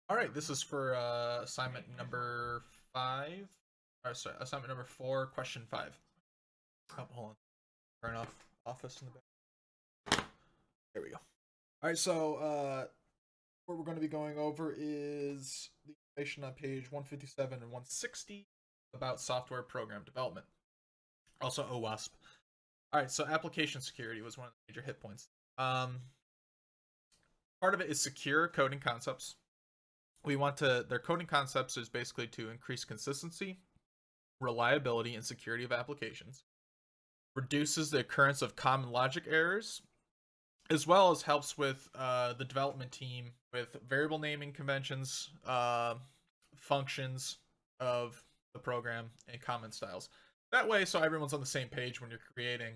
All right, this is for assignment number 5. Or sorry, assignment number 4, question 5. Oh, hold on. Turn off office in the back. There we go. All right, so what we're going to be going over is the information on page 157 and 160 about software program development. Also OWASP. All right, so application security was one of the major hit points. Part of it is secure coding concepts. Their coding concepts is basically to increase consistency, reliability, and security of applications, reduces the occurrence of common logic errors, as well as helps with the development team with variable naming conventions, functions of the program, and comment styles. That way, so everyone's on the same page when you're creating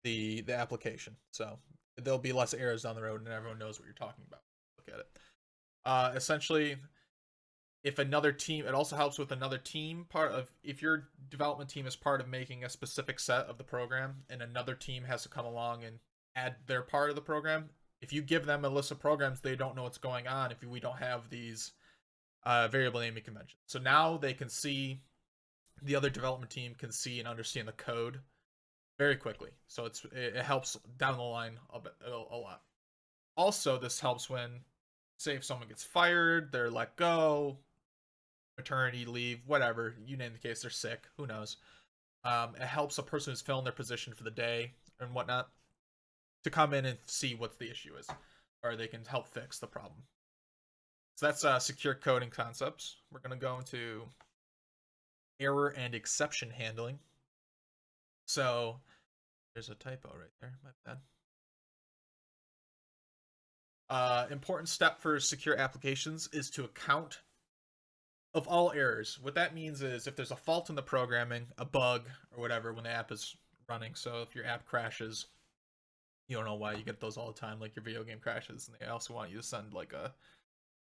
the application. So there'll be less errors down the road, and everyone knows what you're talking about. Look at it. Essentially, if another team, it also helps with another team part of, if your development team is part of making a specific set of the program and another team has to come along and add their part of the program, if you give them a list of programs, they don't know what's going on if we don't have these variable naming conventions. So now they can see, the other development team can see and understand the code very quickly. So it helps down the line a lot. Also, this helps when, say, if someone gets fired, they're let go, maternity leave, whatever, you name the case, they're sick, who knows. It helps a person who's filling their position for the day and whatnot to come in and see what the issue is, or they can help fix the problem. So that's secure coding concepts. We're going to go into error and exception handling. So there's a typo right there, my bad. Important step for secure applications is to account of all errors. What that means is if there's a fault in the programming, a bug or whatever when the app is running. So if your app crashes, you don't know why, you get those all the time, like your video game crashes, and they also want you to send like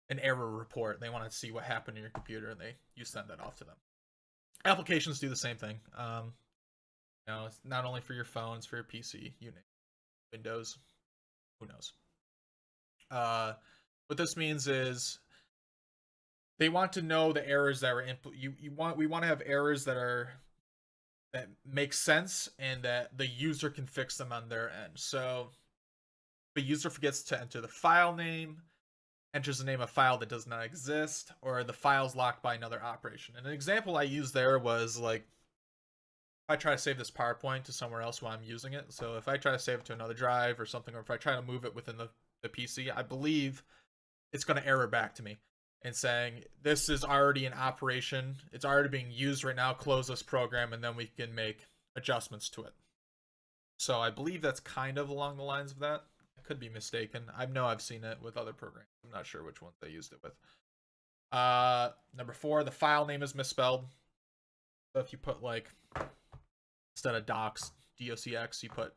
an error report. They want to see what happened in your computer, and you send that off to them. Applications do the same thing. It's not only for your phones, for your PC, you name Windows, who knows. What this means is they want to know the errors that were input. We want to have errors that make sense and that the user can fix them on their end. So the user forgets to enter the file name, enters the name of a file that does not exist, or the file's locked by another operation. And an example I used there was like, if I try to save this PowerPoint to somewhere else while I'm using it. So if I try to save it to another drive or something, or if I try to move it within the PC, I believe it's going to error back to me and saying, this is already in operation, it's already being used right now, close this program, and then we can make adjustments to it. So I believe that's kind of along the lines of that. I could be mistaken. I know I've seen it with other programs. I'm not sure which ones they used it with. Number 4, the file name is misspelled. So if you put like, instead of docs, docx, you put,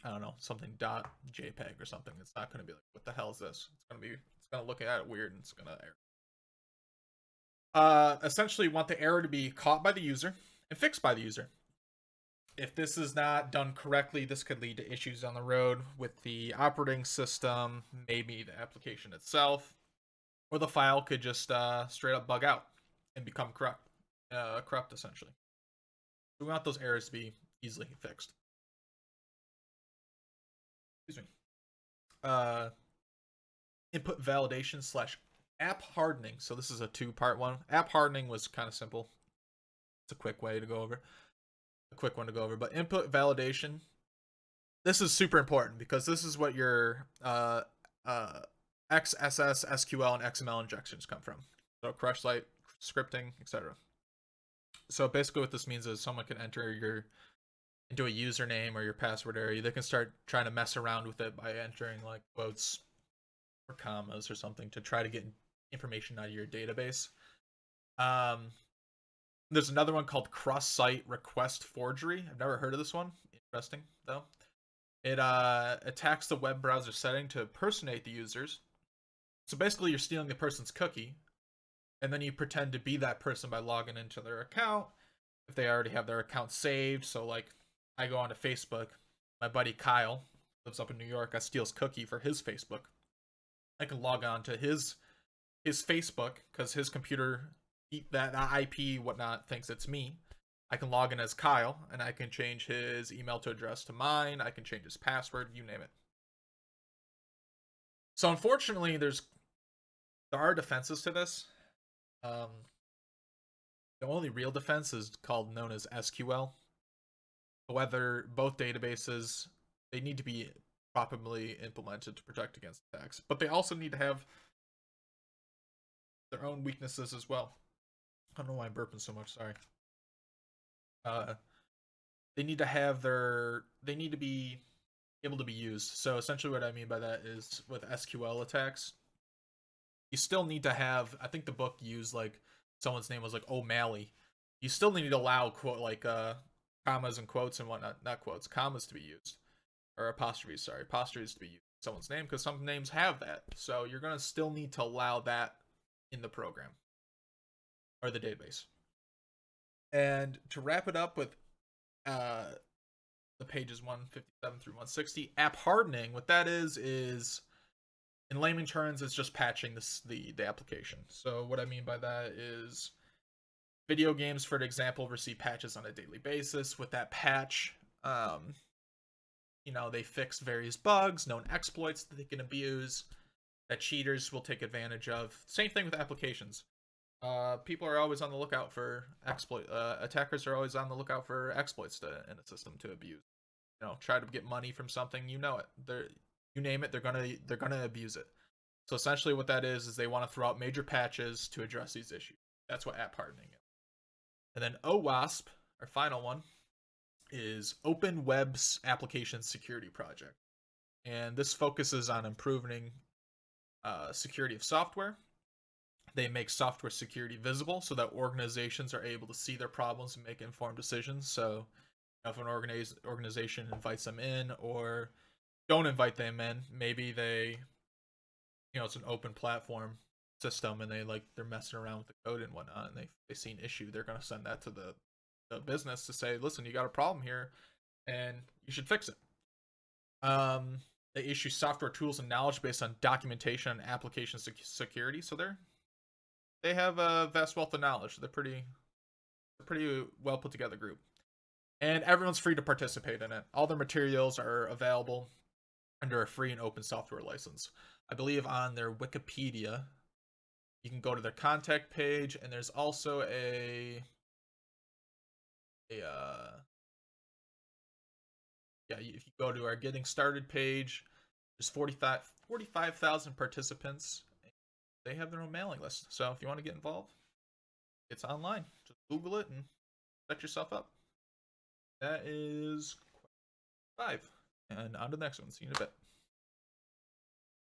I don't know, something .jpeg or something, it's not going to be like, what the hell is this? It's going to look at it weird and it's going to error. Essentially, you want the error to be caught by the user and fixed by the user. If this is not done correctly, this could lead to issues on the road with the operating system, maybe the application itself, or the file could just straight up bug out and become corrupt essentially. We want those errors to be easily fixed. Excuse me. Input validation / app hardening. So this is a 2-part one. App hardening was kind of simple. It's a quick way to go over. A quick one to go over. But input validation, this is super important because this is what your XSS, SQL, and XML injections come from. So CrushLite, scripting, etc. So basically what this means is someone can enter into a username or your password area. They can start trying to mess around with it by entering like quotes or commas or something to try to get information out of your database. There's another one called cross-site request forgery. I've never heard of this one. Interesting, though. It attacks the web browser setting to impersonate the users. So basically, you're stealing the person's cookie, and then you pretend to be that person by logging into their account. If they already have their account saved, so like, I go onto Facebook, my buddy Kyle lives up in New York, I steal his cookie for his Facebook. I can log on to his his Facebook, because his computer, that IP, whatnot, thinks it's me. I can log in as Kyle, and I can change his email to address to mine. I can change his password, you name it. So unfortunately, there are defenses to this. The only real defense is known as SQL. However, both databases, they need to be properly implemented to protect against attacks, but they also need to have their own weaknesses as well. I don't know why I'm burping so much. Sorry. They need to be able to be used. So essentially, what I mean by that is with SQL attacks, you still need to have. I think the book used like someone's name was like O'Malley. You still need to allow commas and quotes and whatnot, not quotes, commas to be used, or apostrophes. Sorry, apostrophes to be used in someone's name because some names have that. So you're gonna still need to allow that in the program or the database. And to wrap it up with the pages 157 through 160, app hardening, what that is in layman terms, it's just patching the application. So what I mean by that is video games, for example, receive patches on a daily basis. With that patch, they fix various bugs, known exploits that they can abuse, that cheaters will take advantage of. Same thing with applications. People are always on the lookout for exploit. Attackers are always on the lookout for exploits in a system to abuse. Try to get money from something. You know it. You name it, they're gonna abuse it. So essentially, what that is they want to throw out major patches to address these issues. That's what app hardening is. And then OWASP, our final one, is Open Web Application Security Project, and this focuses on improving security of software. They make software security visible so that organizations are able to see their problems and make informed decisions. So if an organization invites them in or don't invite them in, maybe it's an open platform system and they're messing around with the code and whatnot, and they see an issue, they're going to send that to the business to say, listen, you got a problem here and you should fix it. They issue software tools and knowledge based on documentation and application security. So they have a vast wealth of knowledge. They're pretty well put together group, and everyone's free to participate in it. All their materials are available under a free and open software license. I believe on their Wikipedia, you can go to their contact page, and there's also if you go to our getting started page, there's 45,000 participants. They have their own mailing list. So if you want to get involved, it's online. Just Google it and set yourself up. That is 5. And on to the next one. See you in a bit.